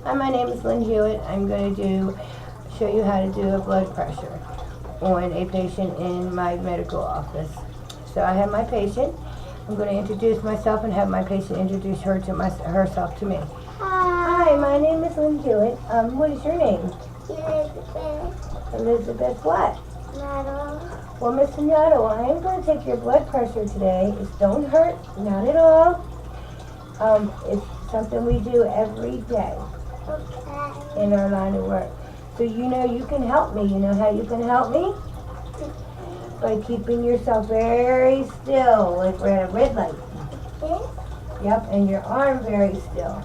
Hi, my name is Lynn Hewitt. I'm going to show you how to do a blood pressure on a patient in my medical office. So I have my patient. I'm going to introduce myself and have my patient introduce herself to me. Hi, my name is Lynn Hewitt. What is your name? Elizabeth. Elizabeth what? Nettle. Well, Miss Nettle, I am going to take your blood pressure today. It don't hurt, not at all. It's something we do every day Okay. in our line of work. So you know you can help me. You know how you can help me? By keeping yourself very still, like we're at a red light. This? Yep, and your arm very still.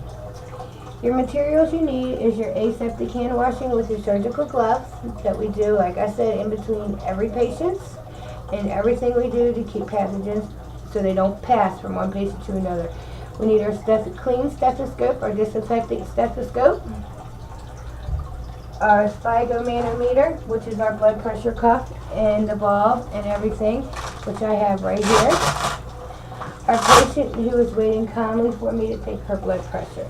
Your materials you need is your aseptic hand washing with your surgical gloves that we do, like I said, in between every patient's, and everything we do to keep pathogens so they don't pass from one patient to another. We need our clean stethoscope, our disinfecting stethoscope, our sphygmomanometer, which is our blood pressure cuff, and the bulb and everything, which I have right here. Our patient who is waiting calmly for me to take her blood pressure.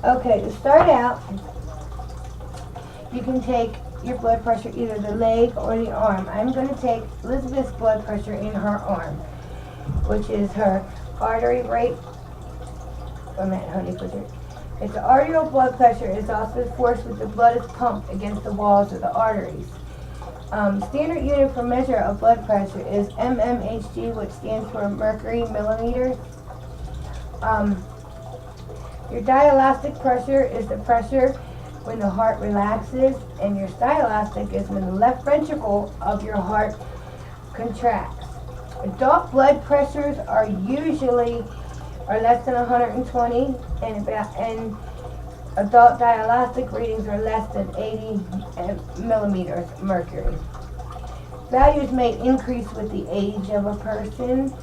Okay, to start out, you can take your blood pressure, either the leg or the arm. I'm going to take Elizabeth's blood pressure in her arm, which is her artery rate. It's the arterial blood pressure is also the force with the blood is pumped against the walls of the arteries. Standard unit for measure of blood pressure is mmHg, which stands for mercury millimeters. Your diastolic pressure is the pressure when the heart relaxes, and your systolic is when the left ventricle of your heart contracts. Adult blood pressures are usually less than 120, and adult diastolic readings are less than 80 millimeters mercury. Values may increase with the age of a person.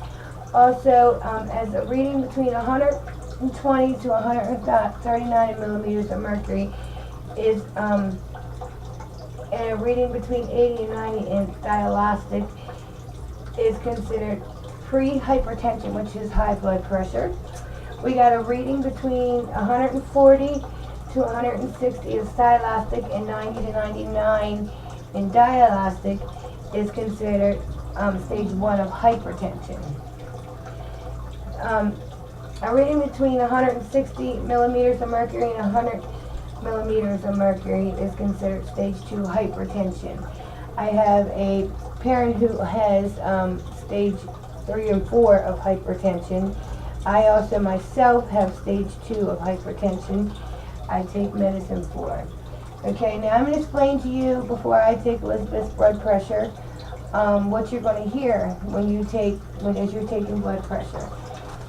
Also, as a reading between 120 to 139 millimeters of mercury is, and a reading between 80 and 90 in diastolic is considered pre-hypertension, which is high blood pressure. We got a reading between 140 to 160 is systolic, and 90 to 99 in diastolic is considered stage 1 of hypertension. A reading between 160 millimeters of mercury and 100 millimeters of mercury is considered stage 2 hypertension. I have a parent who has stage 3 and 4 of hypertension. I also myself have stage 2 of hypertension. I take medicine for it. Okay, now I'm going to explain to you before I take Elizabeth's blood pressure what you're going to hear when you're taking blood pressure.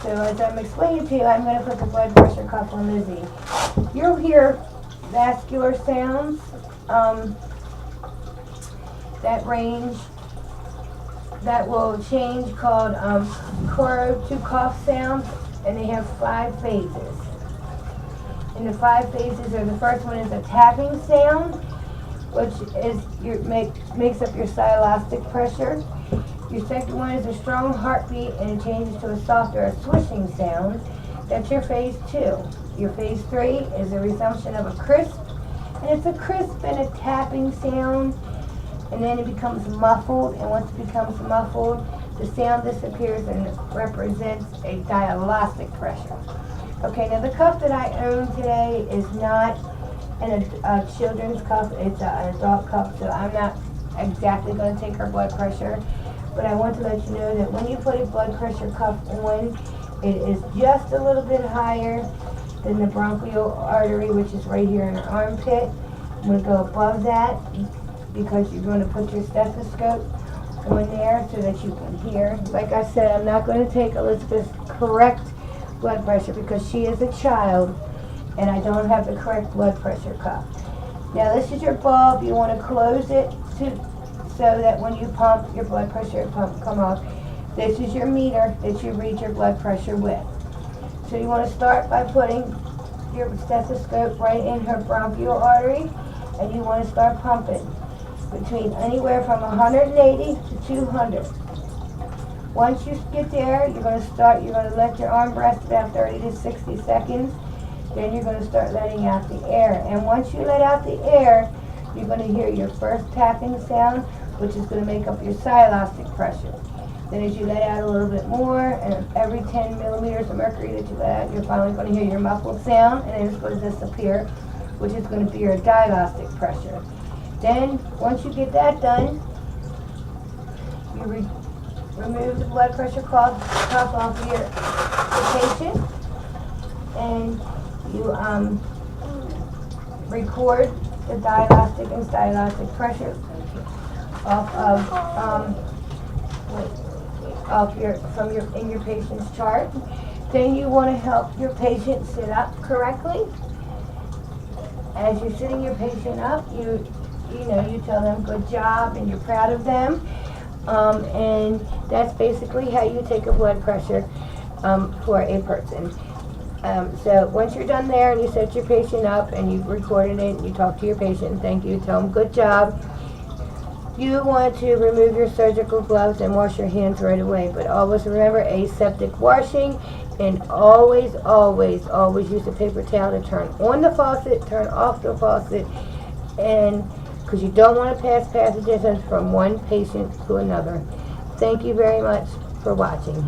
So as I'm explaining to you, I'm going to put the blood pressure cuff on Lizzie. You'll hear vascular sounds that range, that will change, called Coro to cough sounds, and they have 5 phases. And the 5 phases are, the first one is a tapping sound, which is makes up your systolic pressure. Your second one is a strong heartbeat, and it changes to a softer, a swishing sound. That's your phase 2. Your phase 3 is a resumption of a crisp, and it's a crisp and a tapping sound, and then it becomes muffled, and once it becomes muffled, the sound disappears and it represents a diastolic pressure. Okay, now the cuff that I own today is not a children's cuff, it's an adult cuff, so I'm not exactly going to take her blood pressure. But I want to let you know that when you put a blood pressure cuff on, it is just a little bit higher than the bronchial artery, which is right here in her armpit. I'm going to go above that because you're going to put your stethoscope on there so that you can hear. Like I said, I'm not going to take Elizabeth's correct blood pressure because she is a child and I don't have the correct blood pressure cuff. Now this is your bulb. You want to close it so that when you pump, your blood pressure come off. This is your meter that you read your blood pressure with. So you want to start by putting your stethoscope right in her bronchial artery, and you want to start pumping between anywhere from 180 to 200. Once you get there, you're going to let your arm rest about 30 to 60 seconds. Then you're going to start letting out the air. And once you let out the air, you're going to hear your first tapping sound, which is going to make up your silastic pressure. Then as you let out a little bit more, and every 10 millimeters of mercury that you let out, you're finally going to hear your muffled sound, and then it's going to disappear, which is going to be your diastolic pressure. Then, once you get that done, you remove the blood pressure cuff off of your patient, and you record the diastolic and stylastic pressure in your patient's chart. Then you want to help your patient sit up correctly. As you're sitting your patient up, you tell them good job and you're proud of them. And that's basically how you take a blood pressure for a person. So once you're done there and you set your patient up and you've recorded it and you talk to your patient and thank you, tell them good job, you want to remove your surgical gloves and wash your hands right away. But always remember aseptic washing, and always, always, always use a paper towel to turn on the faucet, turn off the faucet, and because you don't want to pass pathogens from one patient to another. Thank you very much for watching.